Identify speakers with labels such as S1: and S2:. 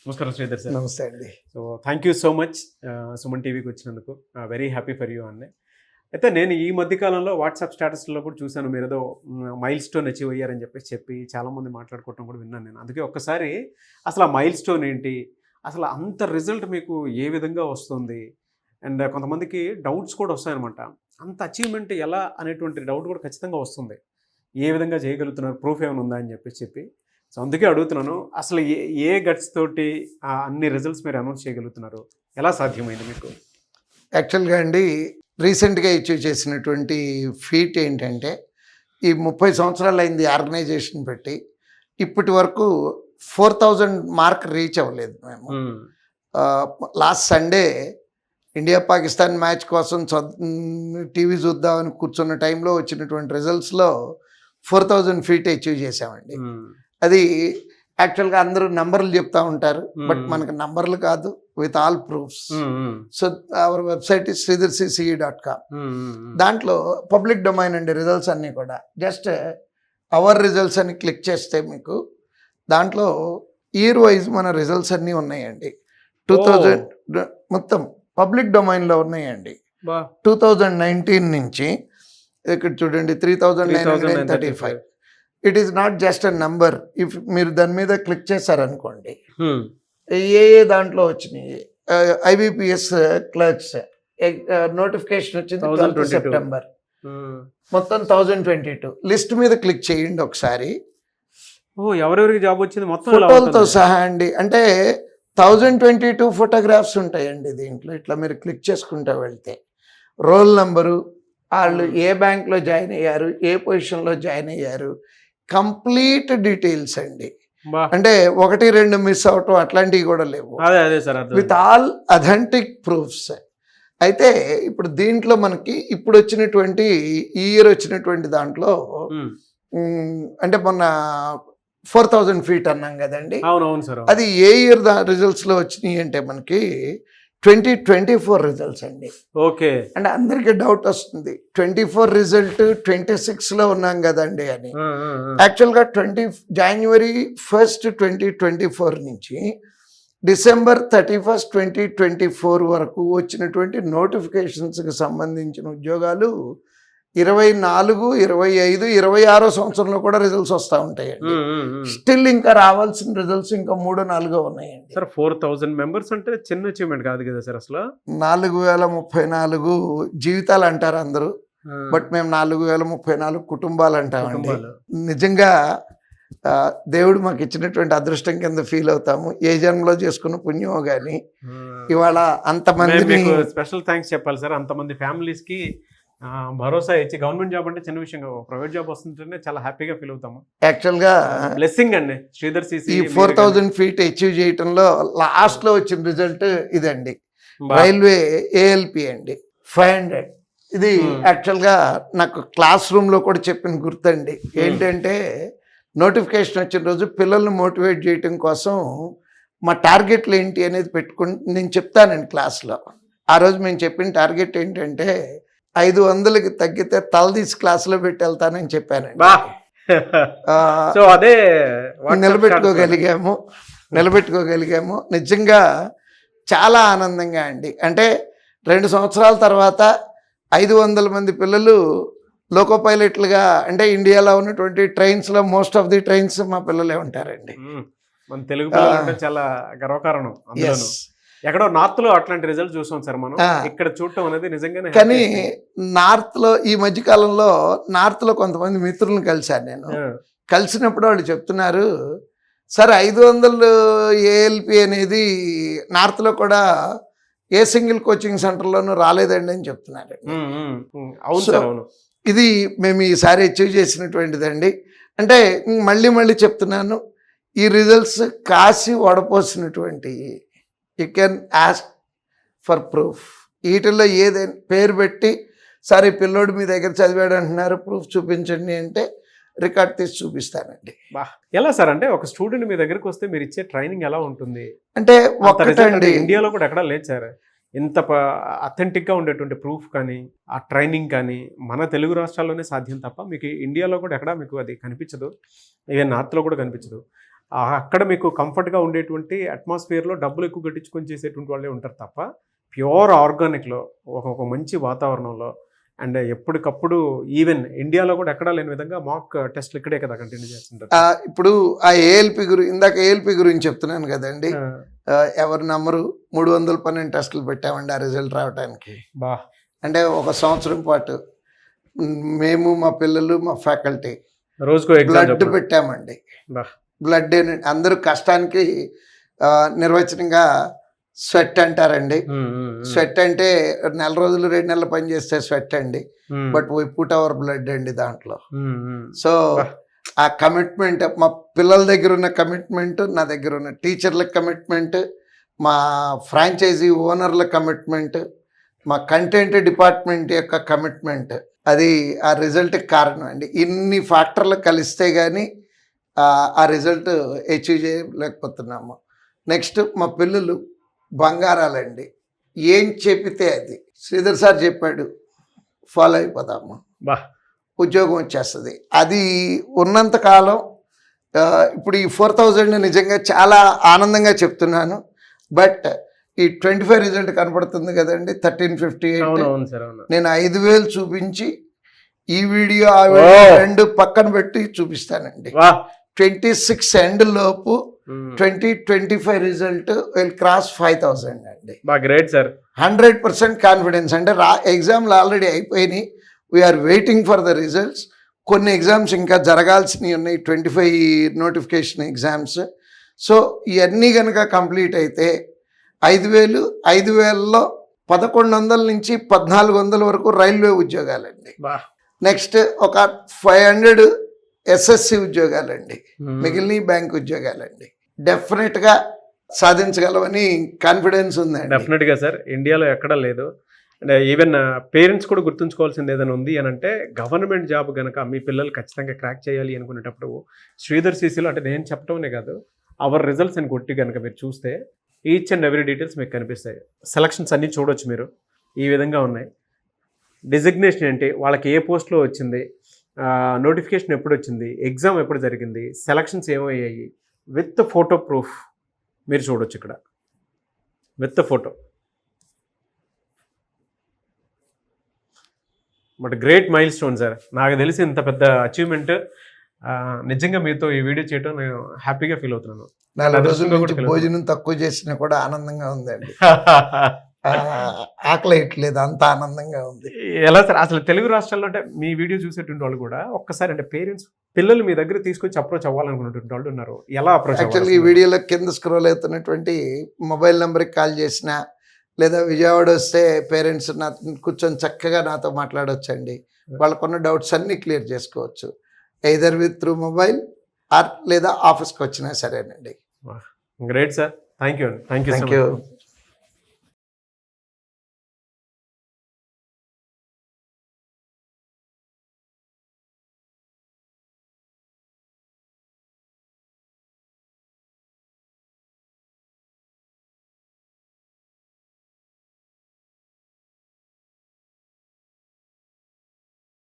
S1: నమస్కారం శ్రీధర్ సార్.
S2: నమస్తే అండి.
S1: So thank you so much Suman టీవీకి వచ్చినందుకు. వెరీ హ్యాపీ ఫర్ యూ అండి. అయితే నేను ఈ మధ్యకాలంలో వాట్సాప్ స్టేటస్లో కూడా చూశాను, మీరు ఏదో మైల్ స్టోన్ అచీవ్ అయ్యారని చెప్పి చాలామంది మాట్లాడుకోవటం కూడా విన్నాను నేను. అందుకే ఒక్కసారి అసలు ఆ మైల్ స్టోన్ ఏంటి, అసలు అంత రిజల్ట్ మీకు ఏ విధంగా వస్తుంది, అండ్ కొంతమందికి డౌట్స్ కూడా వస్తాయన్నమాట. అంత అచీవ్మెంట్ ఎలా అనేటువంటి డౌట్ కూడా ఖచ్చితంగా వస్తుంది. ఏ విధంగా చేయగలుగుతున్నారు, ప్రూఫ్ ఏమైనా ఉందా అని చెప్పి సో అందుకే అడుగుతున్నాను, అసలు ఏ గట్స్ తోటి అన్ని రిజల్ట్స్ మీరు అనౌన్స్ చేయగలుగుతున్నారు, ఎలా సాధ్యమైంది మీకు?
S2: యాక్చువల్గా అండి, రీసెంట్గా అచీవ్ చేసినటువంటి ఫీట్ ఏంటంటే, ఈ 30 సంవత్సరాలు అయింది ఆర్గనైజేషన్ పెట్టి, ఇప్పటి వరకు 4000 మార్క్ రీచ్ అవ్వలేదు మేము. Last Sunday India Pakistan match కోసం టీవీ చూద్దామని కూర్చున్న టైంలో వచ్చినటువంటి రిజల్ట్స్లో 4000 ఫీట్ అచీవ్ చేసామండి. అది యాక్చువల్గా అందరూ నంబర్లు చెప్తా ఉంటారు, బట్ మనకు నంబర్లు కాదు, with all proofs. So our website is sridharcce.com. దాంట్లో పబ్లిక్ డొమైన్ అండి రిజల్ట్స్ అన్నీ కూడా. జస్ట్ అవర్ రిజల్ట్స్ అని క్లిక్ చేస్తే మీకు దాంట్లో ఇయర్ వైజ్ మన రిజల్ట్స్ అన్నీ ఉన్నాయండి. 2000 మొత్తం పబ్లిక్ డొమైన్లో ఉన్నాయండి. 2019 నుంచి ఇక్కడ చూడండి 3935. It is not just a number. If మీరు దాని మీద క్లిక్ చేశారనుకోండి, ఏ దాంట్లో వచ్చినాయి, IBPS క్లర్క్స్ నోటిఫికేషన్ వచ్చింది 12 సెప్టెంబర్, మొత్తం 1022 లిస్ట్ మీద క్లిక్ చేయండి ఒకసారి.
S1: ఎవరెవరికి జాబ్ వచ్చింది మొత్తం
S2: ఫోటోలతో సహా అండి. అంటే 1022 ఫోటోగ్రాఫ్స్ ఉంటాయండి దీంట్లో. ఇట్లా మీరు క్లిక్ చేసుకుంటూ వెళ్తే రోల్ నంబరు, వాళ్ళు ఏ బ్యాంక్లో జాయిన్ అయ్యారు, ఏ పొజిషన్లో జాయిన్ అయ్యారు, కంప్లీట్ డీటెయిల్స్ అండి. అంటే 1-2 మిస్ అవటం అట్లాంటివి కూడా లేవు, విత్ ఆల్ అథెంటిక్ ప్రూఫ్స్. అయితే ఇప్పుడు దీంట్లో మనకి ఇప్పుడు వచ్చినటువంటి ఈ ఇయర్ వచ్చినటువంటి దాంట్లో అంటే మొన్న 4000 ఫీట్ అన్నాం కదండి, అది ఏ ఇయర్ రిజల్ట్స్లో వచ్చినాయి అంటే మనకి 2024 రిజల్ట్స్ అండి.
S1: ఓకే.
S2: అంటే అందరికీ డౌట్ వస్తుంది, 24 రిజల్ట్ 26లో ఉన్నాం కదండి అని. యాక్చువల్గా January 1st 2024 నుంచి December 31st 2024 వరకు వచ్చినటువంటి నోటిఫికేషన్స్కి సంబంధించిన ఉద్యోగాలు 24, 25, 26 సంవత్సరంలో కూడా రిజల్ట్స్ వస్తూ ఉంటాయండి. స్టిల్ ఇంకా రావాల్సిన రిజల్ట్స్ ఇంకా 3-4 ఉన్నాయండి.
S1: సార్ 4000 మెంబర్స్ అంటే చిన్న అచీవ్మెంట్ కాదు కదా సార్. అసలు
S2: 4034 జీవితాలు అంటారు అందరూ, బట్ మేము 4034 కుటుంబాలు అంటామండి. నిజంగా దేవుడు మాకు ఇచ్చినటువంటి అదృష్టం కింద ఫీల్ అవుతాము. ఏ జన్మలో చేసుకున్న పుణ్యమో కానీ ఇవాళ అంతమంది
S1: స్పెషల్ థ్యాంక్స్ చెప్పాలి సార్. అంతమంది ఫ్యామిలీస్కి భరోసా ఇచ్చి, గవర్నమెంట్ జాబ్ అంటే చిన్న విషయం, ప్రైవేట్ జాబ్ వస్తుంటేనే చాలా హ్యాపీగా ఫీల్ అవుతాము.
S2: యాక్చువల్గా
S1: బ్లెస్సింగ్ అండి శ్రీధర్ సిసి.
S2: ఈ 4000 ఫీట్ అచీవ్ చేయటంలో లాస్ట్లో వచ్చిన రిజల్ట్ ఇదండి, రైల్వే ALP అండి 500. ఇది యాక్చువల్గా నాకు క్లాస్ రూమ్లో కూడా చెప్పిన గుర్తండి. ఏంటంటే నోటిఫికేషన్ వచ్చిన రోజు పిల్లల్ని మోటివేట్ చేయటం కోసం మా టార్గెట్లు ఏంటి అనేది నేను చెప్తానండి క్లాస్లో. ఆ రోజు మేము చెప్పిన టార్గెట్ ఏంటంటే 500కి తగ్గితే తలదీసి క్లాసులో పెట్టి వెళ్తానని చెప్పానండి.
S1: అదే
S2: నిలబెట్టుకోగలిగాము. నిజంగా చాలా ఆనందంగా అండి. అంటే 2 సంవత్సరాల తర్వాత 500 మంది పిల్లలు లోకో పైలట్లుగా, అంటే ఇండియాలో ఉన్నటువంటి ట్రైన్స్లో మోస్ట్ ఆఫ్ ది ట్రైన్స్ మా పిల్లలే ఉంటారండి.
S1: మన తెలుగు పిల్లలు చాలా గర్వకారణం. ఎక్కడో నార్త్ లో అట్లాంటి రిజల్ట్ చూసాం సార్ మనం, ఇక్కడ చూడటం అనేది నిజంగానే.
S2: కానీ నార్త్ లో ఈ మధ్య కాలంలో నార్త్ లో కొంతమంది మిత్రులను కలిశాను నేను. కలిసినప్పుడు వాళ్ళు చెప్తున్నారు, సార్ 500 ALP అనేది నార్త్ లో కూడా ఏ సింగిల్ కోచింగ్ సెంటర్లోనూ రాలేదండి అని చెప్తున్నారు. ఇది మేము ఈసారి అచీవ్ చేసినటువంటిదండి. అంటే మళ్ళీ చెప్తున్నాను, ఈ రిజల్ట్స్ కాసి వడపోసినటువంటి, you can ask for proof. వీటిల్లో ఏదైనా పేరు పెట్టి, సరే పిల్లోడు మీ దగ్గర చదివాడు అంటున్నారు, ప్రూఫ్ చూపించండి అంటే రికార్డ్ తీసి చూపిస్తానండి.
S1: ఎలా సార్? అంటే ఒక స్టూడెంట్ మీ దగ్గరికి వస్తే మీరు ఇచ్చే ట్రైనింగ్ ఎలా ఉంటుంది?
S2: అంటే ఒకటండి,
S1: ఇండియాలో కూడా ఎక్కడా లేదు సార్ ఇంత అథెంటిక్గా ఉండేటువంటి ప్రూఫ్ కానీ ఆ ట్రైనింగ్ కానీ మన తెలుగు రాష్ట్రాల్లోనే సాధ్యం తప్ప మీకు ఇండియాలో కూడా ఎక్కడా మీకు అది కనిపించదు, ఈవెన్ నార్త్లో కూడా కనిపించదు. అక్కడ మీకు కంఫర్ట్గా ఉండేటువంటి అట్మాస్ఫియర్లో డబ్బులు ఎక్కువ కట్టించుకొని చేసేటువంటి వాళ్ళే ఉంటారు తప్ప ప్యూర్ ఆర్గానిక్లో ఒక మంచి వాతావరణంలో అండ్ ఎప్పటికప్పుడు ఈవెన్ ఇండియాలో కూడా ఎక్కడా లేని విధంగా మాక్ టెస్ట్లు ఇక్కడే కదా కంటిన్యూ చేస్తుంటారు.
S2: ఇప్పుడు ఆ ఏఎల్పి ఇందాక ఏఎల్పి గురించి చెప్తున్నాను కదండి. ఎవరి నంబరు 312 టెస్టులు పెట్టామండి ఆ రిజల్ట్ రావడానికి.
S1: బా
S2: అంటే ఒక సంవత్సరం పాటు మేము మా పిల్లలు మా ఫ్యాకల్టీ
S1: రోజుకో
S2: బ్లడ్ పెట్టామండి. బ్లడ్ అందరూ కష్టానికి నిర్వచనంగా స్వెట్ అంటారండి. స్వెట్ అంటే నెల రోజులు 2 నెలలు పని చేస్తే స్వెట్ అండి. But we put our blood అండి దాంట్లో. సో ఆ కమిట్మెంట్ మా పిల్లల దగ్గర ఉన్న కమిట్మెంట్, నా దగ్గర ఉన్న టీచర్ల కమిట్మెంట్, మా ఫ్రాంచైజీ ఓనర్ల కమిట్మెంట్, మా కంటెంట్ డిపార్ట్మెంట్ యొక్క కమిట్మెంట్, అది ఆ రిజల్ట్కి కారణం అండి. ఇన్ని ఫ్యాక్టర్లు కలిస్తే కానీ ఆ రిజల్ట్ అచీవ్ చేయలేకపోతున్నాము. నెక్స్ట్ మా పిల్లలు బంగారాలండి. ఏం చెప్పితే అది శ్రీధర్ సార్ చెప్పాడు, ఫాలో అయిపోదాము, ఉద్యోగం వచ్చేస్తుంది. అది ఉన్నంతకాలం ఇప్పుడు ఈ 4000 నిజంగా చాలా ఆనందంగా చెప్తున్నాను. బట్ ఈ 25 రిజల్ట్ కనపడుతుంది కదండి, 1358. నేను 5000 చూపించి ఈ వీడియో ఆ వీడియో 2 పక్కన పెట్టి చూపిస్తానండి. 26 ఎండ్ లోపు 2025 రిజల్ట్ విల్ క్రాస్ 5000 అండి.
S1: Great sir.
S2: 100% కాన్ఫిడెన్స్. అంటే ఎగ్జామ్లు ఆల్రెడీ అయిపోయినాయి. We are waiting for the results. కొన్ని ఎగ్జామ్స్ ఇంకా జరగాల్సినవి ఉన్నాయి, 25 నోటిఫికేషన్ ఎగ్జామ్స్. సో ఇవన్నీ కనుక కంప్లీట్ అయితే 5000లో 1100 నుంచి 1400 వరకు రైల్వే ఉద్యోగాలండి. నెక్స్ట్ ఒక 500 ఎస్ఎస్సి ఉద్యోగాలండి. మిగిలిన బ్యాంక్ ఉద్యోగాలండి. డెఫినెట్గా సాధించగలవని కాన్ఫిడెన్స్ ఉందండి.
S1: డెఫినెట్గా సార్, ఇండియాలో ఎక్కడా లేదు. అండ్ ఈవెన్ పేరెంట్స్ కూడా గుర్తుంచుకోవాల్సింది ఏదైనా ఉంది అని అంటే, గవర్నమెంట్ జాబ్ కనుక మీ పిల్లలు ఖచ్చితంగా క్రాక్ చేయాలి అనుకునేటప్పుడు శ్రీధర్ సిసిలో, అంటే నేను చెప్పడమే కాదు, అవర్ రిజల్ట్స్ అని కొట్టి కనుక మీరు చూస్తే ఈచ్ అండ్ ఎవ్రీ డీటెయిల్స్ మీకు కనిపిస్తాయి. సెలక్షన్స్ అన్నీ చూడొచ్చు మీరు, ఈ విధంగా ఉన్నాయి. డిజిగ్నేషన్ ఏంటి, వాళ్ళకి ఏ పోస్ట్లో వచ్చింది, నోటిఫికేషన్ ఎప్పుడు వచ్చింది, ఎగ్జామ్ ఎప్పుడు జరిగింది, సెలక్షన్స్ ఏమయ్యాయి, విత్ ఫోటో ప్రూఫ్ మీరు చూడొచ్చు ఇక్కడ, with photo. But great mile stone sir. నాకు తెలిసి ఇంత పెద్ద అచీవ్మెంట్ నిజంగా మీతో ఈ వీడియో చేయడం నేను హ్యాపీగా ఫీల్ అవుతున్నాను.
S2: 4 రోజుల నుంచి భోజనం తక్కువ చేసినా కూడా ఆనందంగా ఉందండి. ఆకలి ఇట్లేదు, అంత ఆనందంగా ఉంది.
S1: ఎలా సార్ అసలు తెలుగు రాష్ట్రాల్లో అంటే మీ వీడియో చూసేటువంటి వాళ్ళు కూడా ఒక్కసారి అంటే పేరెంట్స్ పిల్లలు మీ దగ్గర తీసుకొచ్చి అప్రోచ్ అవ్వాలనుకున్నటువంటి వాళ్ళు ఉన్నారు, ఎలా అప్రోచ్?
S2: యాక్చువల్లీ ఈ వీడియోలో కింద స్క్రోల్ అవుతున్నటువంటి మొబైల్ నెంబర్కి కాల్ చేసినా, లేదా విజయవాడ వస్తే పేరెంట్స్ నా కూర్చొని చక్కగా నాతో మాట్లాడవచ్చండి. వాళ్ళకున్న డౌట్స్ అన్నీ క్లియర్ చేసుకోవచ్చు, either with through mobile are లేదా ఆఫీస్కి వచ్చినా సరేనండి.
S1: Great sir, thank you.
S2: Thank you.